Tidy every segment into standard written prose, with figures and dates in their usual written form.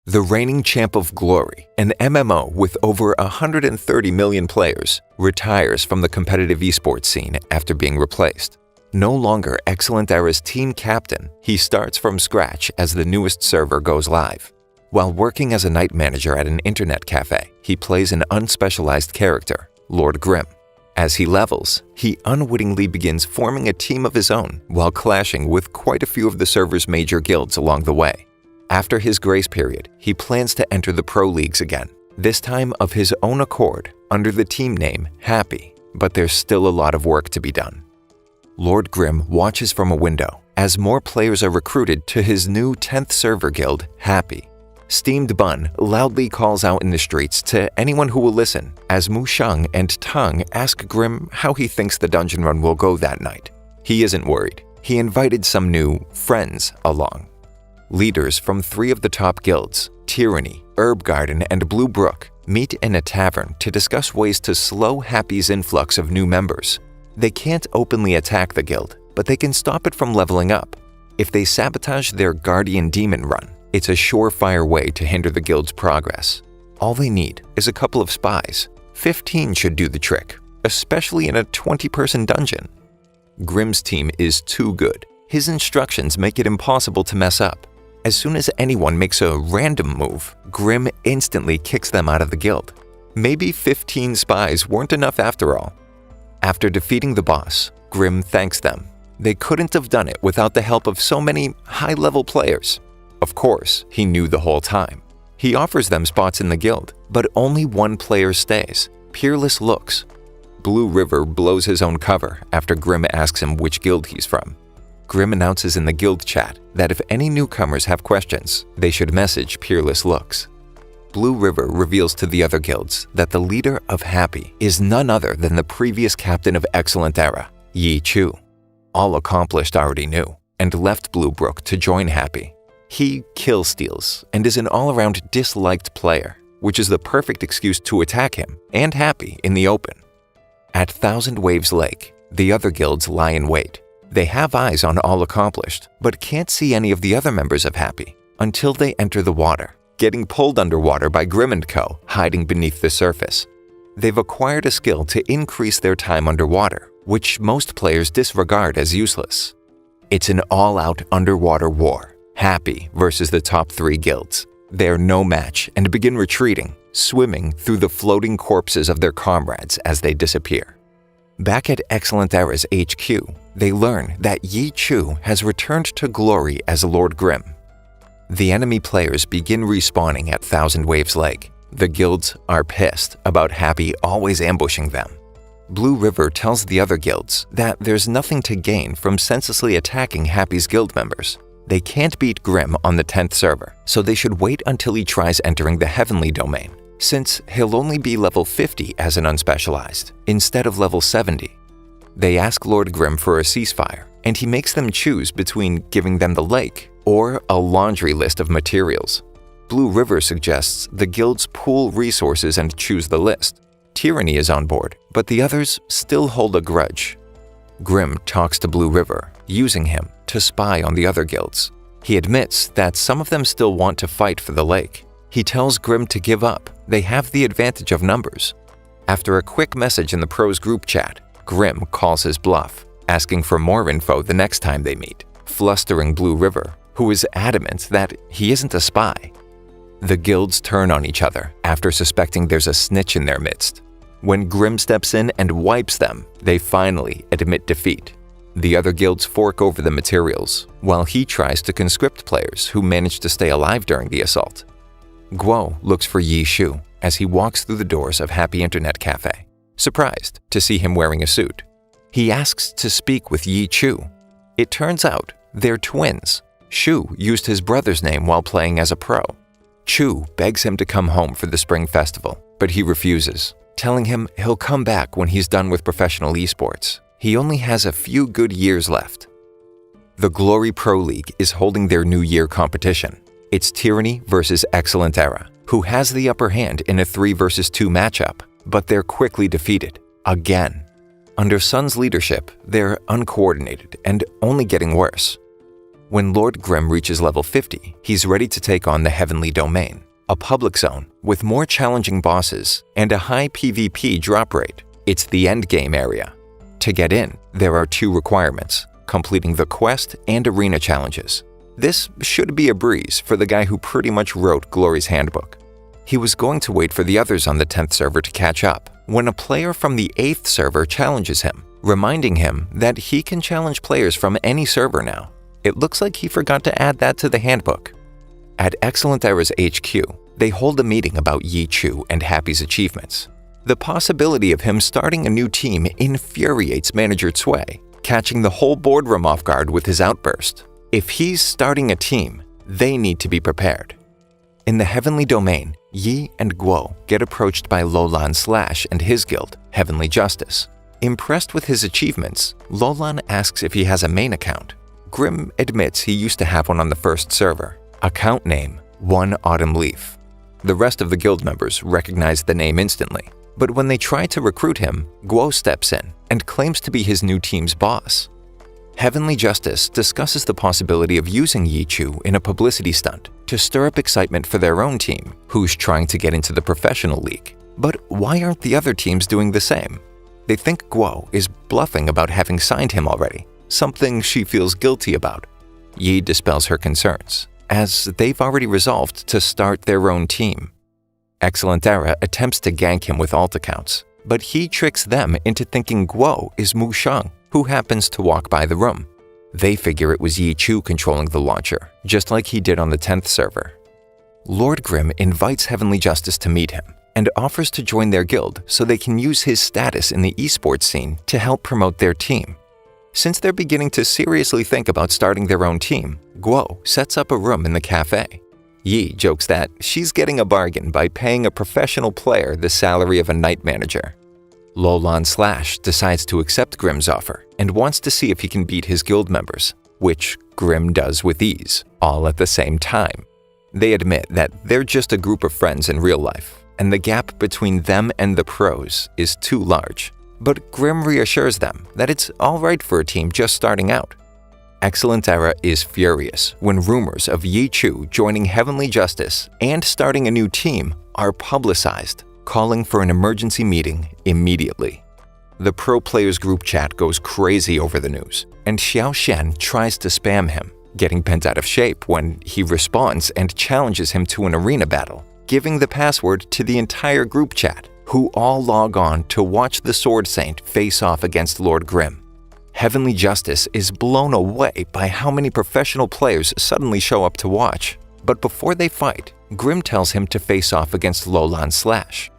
The reigning champ of Glory, an MMO with over 130 million players, retires from the competitive esports scene after being replaced. No longer Excellent Era's team captain, he starts from scratch as the newest server goes live. While working as a night manager at an internet cafe, he plays an unspecialized character, Lord Grimm. As he levels, he unwittingly begins forming a team of his own while clashing with quite a few of the server's major guilds along the way. After his grace period, he plans to enter the pro leagues again, this time of his own accord under the team name Happy, but there's still a lot of work to be done. Lord Grimm watches from a window as more players are recruited to his new 10th server guild, Happy. Steamed Bun loudly calls out in the streets to anyone who will listen as Mu Sheng and Tang ask Grimm how he thinks the dungeon run will go that night. He isn't worried. He invited some new friends along. Leaders from 3 of the top guilds, Tyranny, Herb Garden, and Blue Brook, meet in a tavern to discuss ways to slow Happy's influx of new members. They can't openly attack the guild, but they can stop it from leveling up. If they sabotage their Guardian Demon run, it's a surefire way to hinder the guild's progress. All they need is a couple of spies. 15 should do the trick, especially in a 20-person dungeon. Grimm's team is too good. His instructions make it impossible to mess up. As soon as anyone makes a random move, Grimm instantly kicks them out of the guild. Maybe 15 spies weren't enough after all. After defeating the boss, Grimm thanks them. They couldn't have done it without the help of so many high-level players. Of course, he knew the whole time. He offers them spots in the guild, but only one player stays, Peerless Looks. Blue River blows his own cover after Grimm asks him which guild he's from. Grimm announces in the guild chat that if any newcomers have questions, they should message Peerless Looks. Blue River reveals to the other guilds that the leader of Happy is none other than the previous captain of Excellent Era, Yi Chu. All Accomplished already knew and left Blue Brook to join Happy. He kill steals and is an all-around disliked player, which is the perfect excuse to attack him and Happy in the open. At Thousand Waves Lake, the other guilds lie in wait. They have eyes on All Accomplished, but can't see any of the other members of Happy until they enter the water, getting pulled underwater by Grimm & Co. hiding beneath the surface. They've acquired a skill to increase their time underwater, which most players disregard as useless. It's an all-out underwater war, Happy versus the top 3 guilds. They're no match and begin retreating, swimming through the floating corpses of their comrades as they disappear. Back at Excellent Era's HQ, they learn that Yi Chu has returned to glory as Lord Grimm. The enemy players begin respawning at Thousand Waves Lake. The guilds are pissed about Happy always ambushing them. Blue River tells the other guilds that there's nothing to gain from senselessly attacking Happy's guild members. They can't beat Grimm on the 10th server, so they should wait until he tries entering the Heavenly Domain, since he'll only be level 50 as an unspecialized, instead of level 70. They ask Lord Grimm for a ceasefire, and he makes them choose between giving them the lake or a laundry list of materials. Blue River suggests the guilds pool resources and choose the list. Tyranny is on board, but the others still hold a grudge. Grimm talks to Blue River, using him to spy on the other guilds. He admits that some of them still want to fight for the lake. He tells Grimm to give up. They have the advantage of numbers. After a quick message in the pros group chat, Grimm calls his bluff, asking for more info the next time they meet, flustering Blue River, who is adamant that he isn't a spy. The guilds turn on each other after suspecting there's a snitch in their midst. When Grimm steps in and wipes them, they finally admit defeat. The other guilds fork over the materials, while he tries to conscript players who manage to stay alive during the assault. Guo looks for Yi Shu as he walks through the doors of Happy Internet Cafe, surprised to see him wearing a suit. He asks to speak with Yi Chu. It turns out they're twins. Shu used his brother's name while playing as a pro. Chu begs him to come home for the spring festival, but he refuses, telling him he'll come back when he's done with professional esports. He only has a few good years left. The Glory Pro League is holding their New Year competition. It's Tyranny versus Excellent Era, who has the upper hand in a 3 versus 2 matchup, but they're quickly defeated, again. Under Sun's leadership, they're uncoordinated and only getting worse. When Lord Grimm reaches level 50, he's ready to take on the Heavenly Domain, a public zone with more challenging bosses and a high PvP drop rate. It's the endgame area. To get in, there are 2 requirements: completing the quest and arena challenges. This should be a breeze for the guy who pretty much wrote Glory's handbook. He was going to wait for the others on the 10th server to catch up when a player from the 8th server challenges him, reminding him that he can challenge players from any server now. It looks like he forgot to add that to the handbook. At Excellent Era's HQ, they hold a meeting about Yi Chu and Happy's achievements. The possibility of him starting a new team infuriates manager Cui, catching the whole boardroom off guard with his outburst. If he's starting a team, they need to be prepared. In the Heavenly Domain, Yi and Guo get approached by Lolan Slash and his guild, Heavenly Justice. Impressed with his achievements, Lolan asks if he has a main account. Grimm admits he used to have one on the first server. Account name: One Autumn Leaf. The rest of the guild members recognize the name instantly, but when they try to recruit him, Guo steps in and claims to be his new team's boss. Heavenly Justice discusses the possibility of using Yi Chu in a publicity stunt to stir up excitement for their own team, who's trying to get into the professional league. But why aren't the other teams doing the same? They think Guo is bluffing about having signed him already, something she feels guilty about. Yi dispels her concerns, as they've already resolved to start their own team. Excellent Era attempts to gank him with alt accounts, but he tricks them into thinking Guo is Mu Sheng, who happens to walk by the room. They figure it was Yi Chu controlling the launcher, just like he did on the 10th server. Lord Grimm invites Heavenly Justice to meet him and offers to join their guild so they can use his status in the esports scene to help promote their team. Since they're beginning to seriously think about starting their own team, Guo sets up a room in the cafe. Yi jokes that she's getting a bargain by paying a professional player the salary of a night manager. Lolan Slash decides to accept Grimm's offer and wants to see if he can beat his guild members, which Grimm does with ease, all at the same time. They admit that they're just a group of friends in real life, and the gap between them and the pros is too large. But Grimm reassures them that it's all right for a team just starting out. Excellent Era is furious when rumors of Yi Chu joining Heavenly Justice and starting a new team are publicized, calling for an emergency meeting immediately. The pro players group chat goes crazy over the news, and Xiao Shen tries to spam him, getting bent out of shape when he responds and challenges him to an arena battle, giving the password to the entire group chat, who all log on to watch the Sword Saint face off against Lord Grimm. Heavenly Justice is blown away by how many professional players suddenly show up to watch. But before they fight, Grimm tells him to face off against Lolan Slash.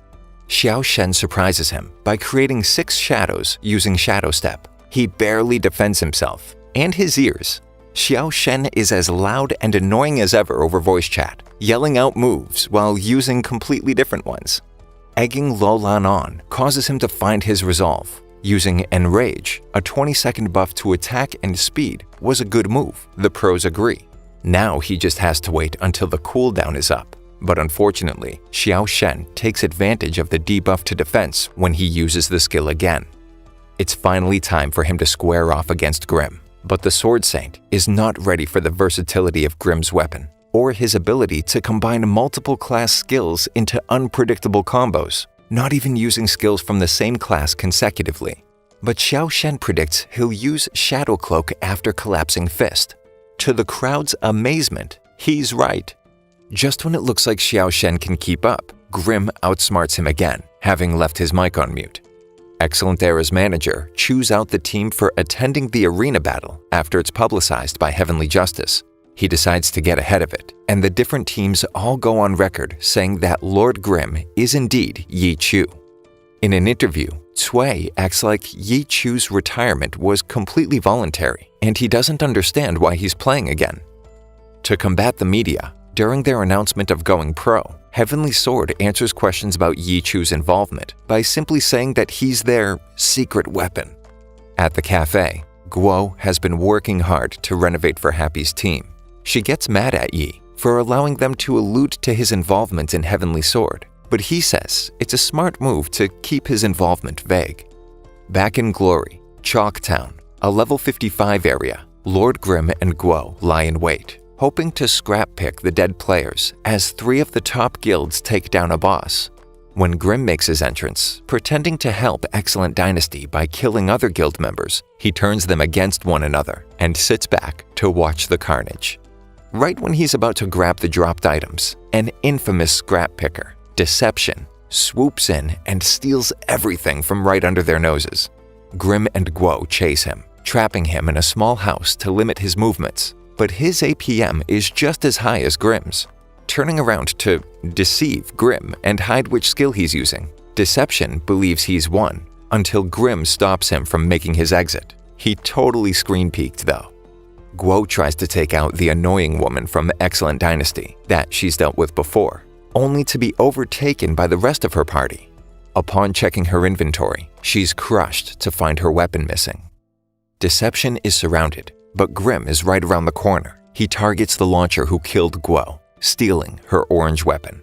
Xiao Shen surprises him by creating 6 shadows using Shadow Step. He barely defends himself, and his ears. Xiao Shen is as loud and annoying as ever over voice chat, yelling out moves while using completely different ones. Egging Lolan on causes him to find his resolve. Using Enrage, a 20-second buff to attack and speed, was a good move, the pros agree. Now he just has to wait until the cooldown is up. But unfortunately, Xiao Shen takes advantage of the debuff to defense when he uses the skill again. It's finally time for him to square off against Grimm, but the Sword Saint is not ready for the versatility of Grimm's weapon, or his ability to combine multiple class skills into unpredictable combos, not even using skills from the same class consecutively. But Xiao Shen predicts he'll use Shadow Cloak after Collapsing Fist. To the crowd's amazement, he's right. Just when it looks like Xiao Shen can keep up, Grimm outsmarts him again, having left his mic on mute. Excellent Era's manager chews out the team for attending the arena battle after it's publicized by Heavenly Justice. He decides to get ahead of it, and the different teams all go on record saying that Lord Grimm is indeed Yi Chu. In an interview, Cui acts like Yi Chu's retirement was completely voluntary, and he doesn't understand why he's playing again. To combat the media, during their announcement of going pro, Heavenly Sword answers questions about Yi Chu's involvement by simply saying that he's their secret weapon. At the cafe, Guo has been working hard to renovate for Happy's team. She gets mad at Yi for allowing them to allude to his involvement in Heavenly Sword, but he says it's a smart move to keep his involvement vague. Back in Glory, Chalk Town, a level 55 area, Lord Grimm and Guo lie in wait, hoping to scrap pick the dead players as 3 of the top guilds take down a boss. When Grimm makes his entrance, pretending to help Excellent Dynasty by killing other guild members, he turns them against one another and sits back to watch the carnage. Right when he's about to grab the dropped items, an infamous scrap picker, Deception, swoops in and steals everything from right under their noses. Grimm and Guo chase him, trapping him in a small house to limit his movements, but his APM is just as high as Grimm's. Turning around to deceive Grimm and hide which skill he's using, Deception believes he's won until Grimm stops him from making his exit. He totally screen-peeked though. Guo tries to take out the annoying woman from Excellent Dynasty that she's dealt with before, only to be overtaken by the rest of her party. Upon checking her inventory, she's crushed to find her weapon missing. Deception is surrounded, but Grimm is right around the corner. He targets the launcher who killed Guo, stealing her orange weapon.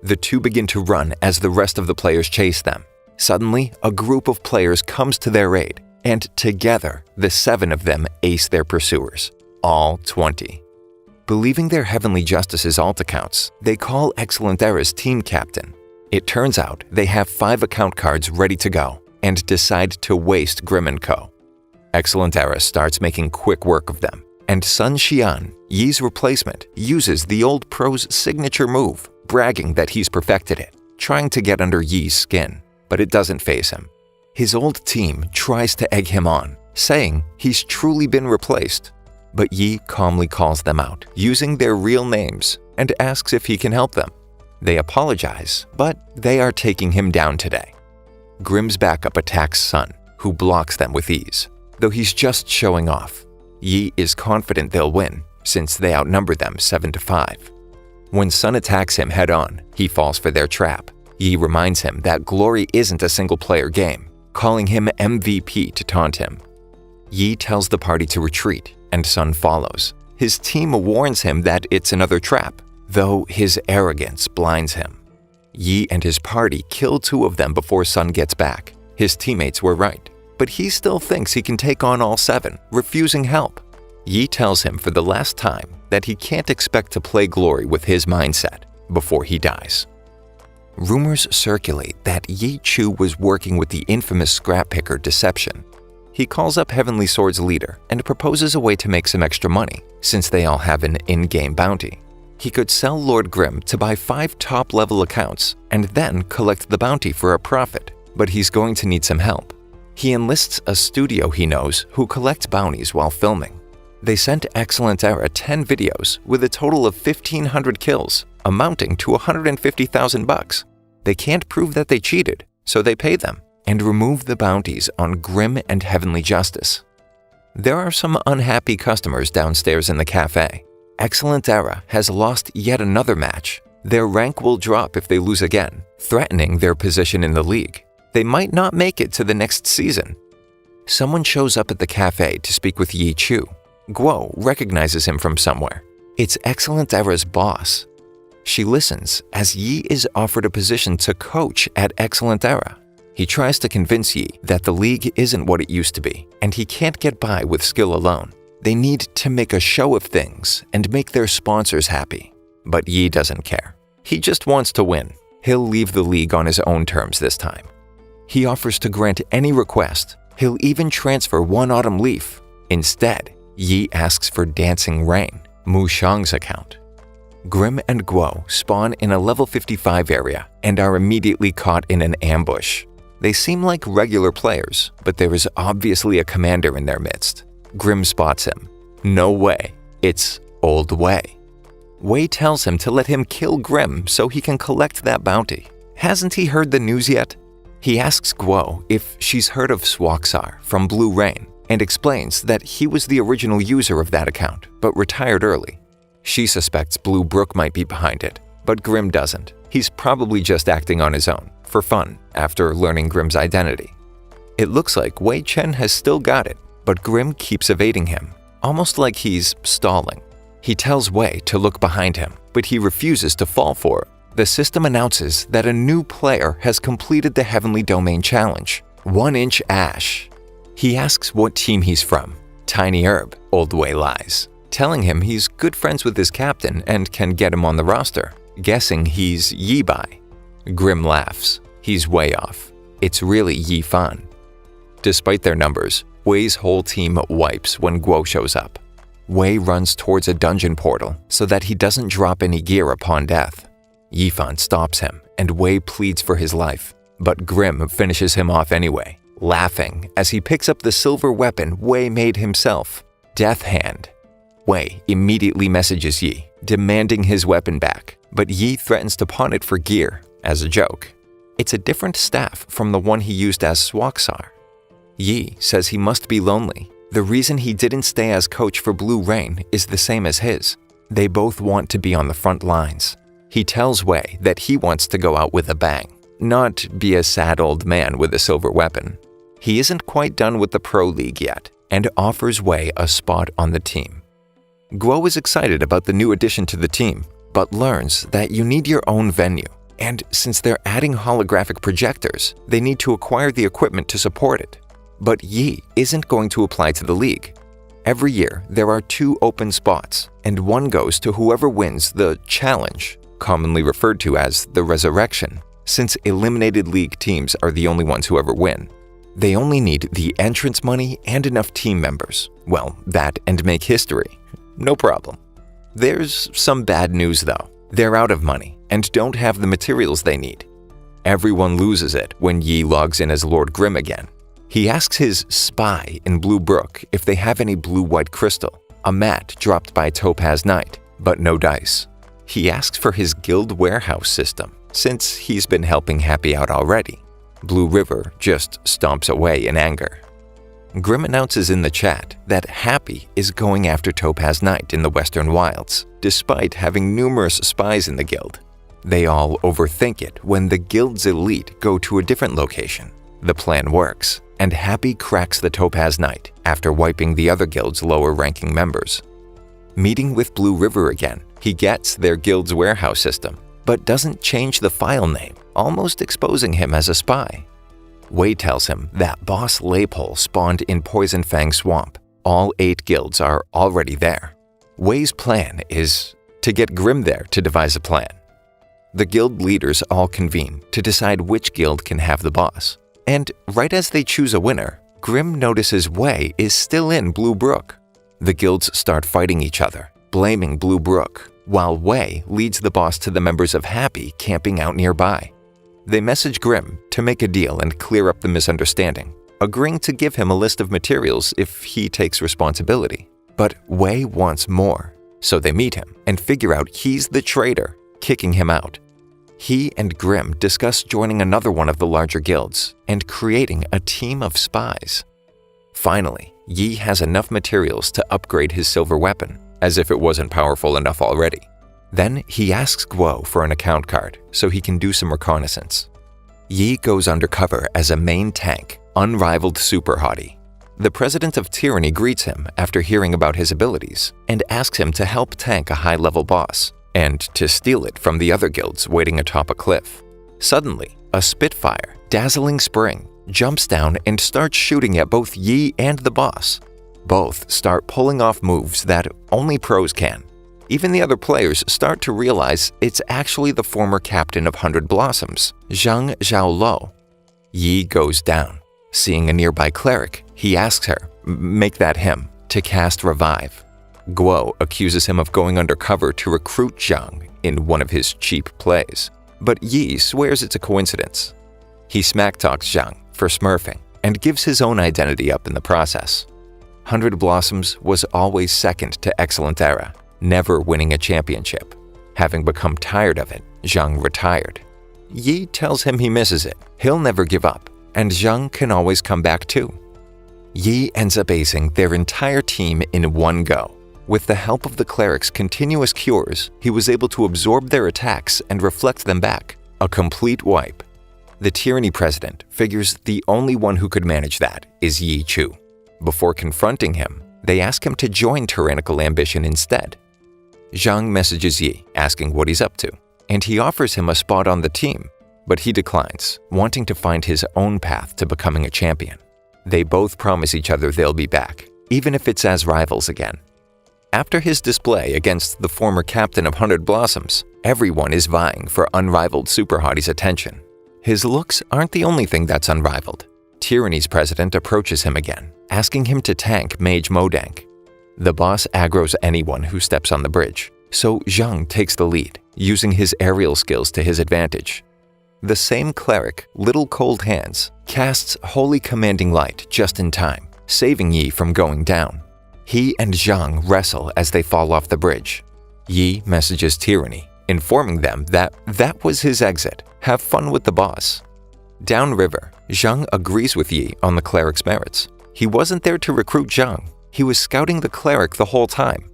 The two begin to run as the rest of the players chase them. Suddenly, a group of players comes to their aid, and together, the 7 of them ace their pursuers, all 20. Believing their Heavenly Justice's alt accounts, they call Excellent Era's team captain. It turns out they have 5 account cards ready to go and decide to waste Grimm & Co. Excellent Era starts making quick work of them, and Sun Xian, Yi's replacement, uses the old pro's signature move, bragging that he's perfected it, trying to get under Yi's skin, but it doesn't faze him. His old team tries to egg him on, saying he's truly been replaced, but Yi calmly calls them out, using their real names, and asks if he can help them. They apologize, but they are taking him down today. Grimm's backup attacks Sun, who blocks them with ease, though he's just showing off. Yi is confident they'll win, since they outnumber them 7-5. When Sun attacks him head-on, he falls for their trap. Yi reminds him that Glory isn't a single-player game, calling him MVP to taunt him. Yi tells the party to retreat, and Sun follows. His team warns him that it's another trap, though his arrogance blinds him. Yi and his party kill 2 of them before Sun gets back. His teammates were right, but he still thinks he can take on all 7, refusing help. Yi tells him for the last time that he can't expect to play Glory with his mindset before he dies. Rumors circulate that Yi Chu was working with the infamous scrap picker Deception. He calls up Heavenly Sword's leader and proposes a way to make some extra money, since they all have an in-game bounty. He could sell Lord Grimm to buy 5 top-level accounts and then collect the bounty for a profit, but he's going to need some help. He enlists a studio he knows who collect bounties while filming. They sent Excellent Era 10 videos with a total of 1,500 kills, amounting to $150,000. They can't prove that they cheated, so they pay them and remove the bounties on Grimm and Heavenly Justice. There are some unhappy customers downstairs in the cafe. Excellent Era has lost yet another match. Their rank will drop if they lose again, threatening their position in the league. They might not make it to the next season. Someone shows up at the cafe to speak with Yi Chu. Guo recognizes him from somewhere. It's Excellent Era's boss. She listens as Yi is offered a position to coach at Excellent Era. He tries to convince Yi that the league isn't what it used to be, and he can't get by with skill alone. They need to make a show of things and make their sponsors happy. But Yi doesn't care. He just wants to win. He'll leave the league on his own terms this time. He offers to grant any request. He'll even transfer 1 autumn leaf. Instead, Yi asks for Dancing Rain, Mu Shang's account. Grimm and Guo spawn in a level 55 area and are immediately caught in an ambush. They seem like regular players, but there is obviously a commander in their midst. Grimm spots him. No way. It's Old Wei. Wei tells him to let him kill Grimm so he can collect that bounty. Hasn't he heard the news yet? He asks Guo if she's heard of Swaksar from Blue Rain and explains that he was the original user of that account, but retired early. She suspects Blue Brook might be behind it, but Grimm doesn't. He's probably just acting on his own, for fun, after learning Grimm's identity. It looks like Wei Chen has still got it, but Grimm keeps evading him, almost like he's stalling. He tells Wei to look behind him, but he refuses to fall for it. The system announces that a new player has completed the Heavenly Domain Challenge, 1 Inch Ash. He asks what team he's from, Tiny Herb, Old Wei lies, telling him he's good friends with his captain and can get him on the roster, guessing he's Yi Bai. Grim laughs. He's way off. It's really Yi Fan. Despite their numbers, Wei's whole team wipes when Guo shows up. Wei runs towards a dungeon portal so that he doesn't drop any gear upon death. Yi Fan stops him, and Wei pleads for his life, but Grim finishes him off anyway, laughing as he picks up the silver weapon Wei made himself, Death Hand. Wei immediately messages Yi, demanding his weapon back, but Yi threatens to pawn it for gear, as a joke. It's a different staff from the one he used as Swaksar. Yi says he must be lonely. The reason he didn't stay as coach for Blue Rain is the same as his. They both want to be on the front lines. He tells Wei that he wants to go out with a bang, not be a sad old man with a silver weapon. He isn't quite done with the Pro League yet, and offers Wei a spot on the team. Guo is excited about the new addition to the team, but learns that you need your own venue, and since they're adding holographic projectors, they need to acquire the equipment to support it. But Yi isn't going to apply to the league. Every year, there are 2 open spots, and one goes to whoever wins the challenge, commonly referred to as the resurrection, since eliminated league teams are the only ones who ever win. They only need the entrance money and enough team members. Well, that and make history. No problem. There's some bad news though. They're out of money and don't have the materials they need. Everyone loses it when Yi logs in as Lord Grim again. He asks his spy in Blue Brook if they have any blue-white crystal, a mat dropped by Topaz Knight, but no dice. He asks for his guild warehouse system, since he's been helping Happy out already. Blue River just stomps away in anger. Grim announces in the chat that Happy is going after Topaz Knight in the Western Wilds, despite having numerous spies in the guild. They all overthink it when the guild's elite go to a different location. The plan works, and Happy cracks the Topaz Knight after wiping the other guild's lower-ranking members. Meeting with Blue River again, he gets their guild's warehouse system, but doesn't change the file name, almost exposing him as a spy. Wei tells him that Boss Laypole spawned in Poison Fang Swamp. All 8 guilds are already there. Wei's plan is to get Grim there to devise a plan. The guild leaders all convene to decide which guild can have the boss. And right as they choose a winner, Grim notices Wei is still in Blue Brook. The guilds start fighting each other, blaming Blue Brook, while Wei leads the boss to the members of Happy camping out nearby. They message Grim to make a deal and clear up the misunderstanding, agreeing to give him a list of materials if he takes responsibility. But Wei wants more, so they meet him and figure out he's the traitor, kicking him out. He and Grim discuss joining another one of the larger guilds and creating a team of spies. Finally, Yi has enough materials to upgrade his silver weapon, as if it wasn't powerful enough already. Then he asks Guo for an account card so he can do some reconnaissance. Yi goes undercover as a main tank, unrivaled super hottie. The president of Tyranny greets him after hearing about his abilities and asks him to help tank a high-level boss and to steal it from the other guilds waiting atop a cliff. Suddenly, a Spitfire, dazzling spring, jumps down and starts shooting at both Yi and the boss. Both start pulling off moves that only pros can. Even the other players start to realize it's actually the former captain of 100 Blossoms, Zhang Zhaolo. Yi goes down. Seeing a nearby cleric, he asks her, make that him, to cast Revive. Guo accuses him of going undercover to recruit Zhang in one of his cheap plays, but Yi swears it's a coincidence. He smack-talks Zhang for smurfing and gives his own identity up in the process. 100 Blossoms was always second to Excellent Era, never winning a championship. Having become tired of it, Zhang retired. Yi tells him he misses it, he'll never give up, and Zhang can always come back too. Yi ends up acing their entire team in one go. With the help of the cleric's continuous cures, he was able to absorb their attacks and reflect them back. A complete wipe. The Tyranny president figures the only one who could manage that is Yi Chu. Before confronting him, they ask him to join Tyrannical Ambition instead. Zhang messages Yi, asking what he's up to, and he offers him a spot on the team, but he declines, wanting to find his own path to becoming a champion. They both promise each other they'll be back, even if it's as rivals again. After his display against the former captain of 100 Blossoms, everyone is vying for unrivaled Super Hottie's attention. His looks aren't the only thing that's unrivaled. Tyranny's president approaches him again, asking him to tank Mage Modank. The boss aggroes anyone who steps on the bridge, so Zhang takes the lead, using his aerial skills to his advantage. The same cleric, Little Cold Hands, casts Holy Commanding Light just in time, saving Yi from going down. He and Zhang wrestle as they fall off the bridge. Yi messages Tyranny, informing them that was his exit. Have fun with the boss. Downriver, Zhang agrees with Yi on the cleric's merits. He wasn't there to recruit Zhang. He was scouting the cleric the whole time.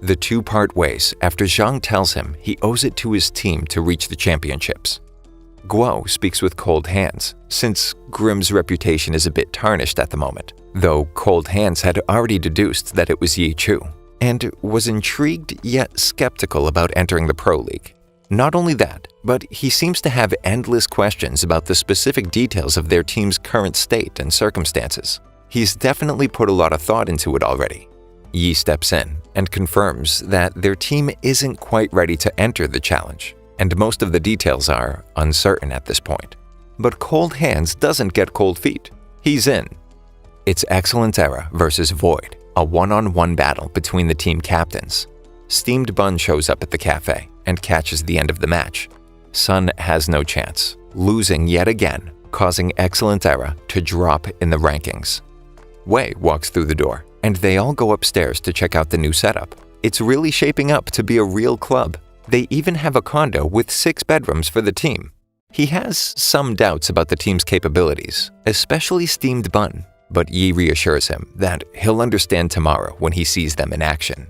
The two part ways after Zhang tells him he owes it to his team to reach the championships. Guo speaks with Cold Hands, since Grimm's reputation is a bit tarnished at the moment, though Cold Hands had already deduced that it was Yi Chu, and was intrigued yet skeptical about entering the Pro League. Not only that, but he seems to have endless questions about the specific details of their team's current state and circumstances. He's definitely put a lot of thought into it already. Yi steps in and confirms that their team isn't quite ready to enter the challenge, and most of the details are uncertain at this point. But Cold Hands doesn't get cold feet. He's in. It's Excellent Era versus Void, a one-on-one battle between the team captains. Steamed Bun shows up at the cafe and catches the end of the match. Sun has no chance, losing yet again, causing Excellent Era to drop in the rankings. Wei walks through the door, and they all go upstairs to check out the new setup. It's really shaping up to be a real club. They even have a condo with 6 bedrooms for the team. He has some doubts about the team's capabilities, especially Steamed Bun, but Yi reassures him that he'll understand tomorrow when he sees them in action.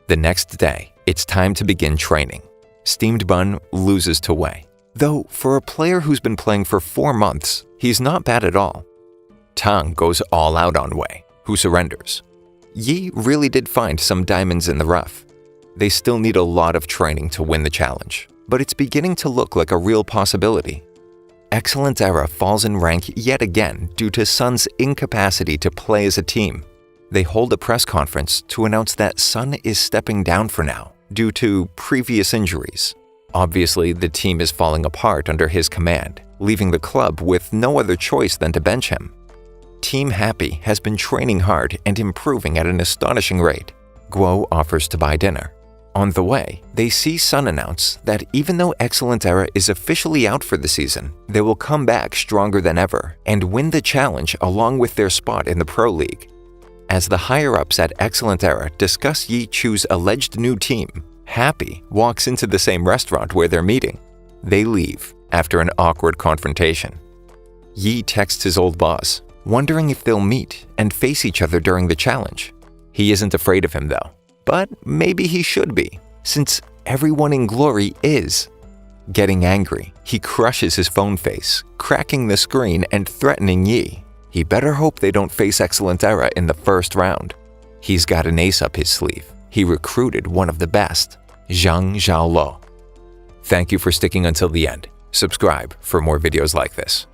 The next day, it's time to begin training. Steamed Bun loses to Wei, though for a player who's been playing for 4 months, he's not bad at all. Tang goes all out on Wei, who surrenders. Yi really did find some diamonds in the rough. They still need a lot of training to win the challenge, but it's beginning to look like a real possibility. Excellent Era falls in rank yet again due to Sun's incapacity to play as a team. They hold a press conference to announce that Sun is stepping down for now due to previous injuries. Obviously, the team is falling apart under his command, leaving the club with no other choice than to bench him. Team Happy has been training hard and improving at an astonishing rate. Guo offers to buy dinner. On the way, they see Sun announce that even though Excellent Era is officially out for the season, they will come back stronger than ever and win the challenge along with their spot in the Pro League. As the higher-ups at Excellent Era discuss Yi Chu's alleged new team, Happy walks into the same restaurant where they're meeting. They leave after an awkward confrontation. Yi texts his old boss, wondering if they'll meet and face each other during the challenge. He isn't afraid of him though, but maybe he should be, since everyone in Glory is. Getting angry, he crushes his phone face, cracking the screen and threatening Yi. He better hope they don't face Excellent Era in the first round. He's got an ace up his sleeve. He recruited one of the best, Zhang Zhaolo. Thank you for sticking until the end. Subscribe for more videos like this.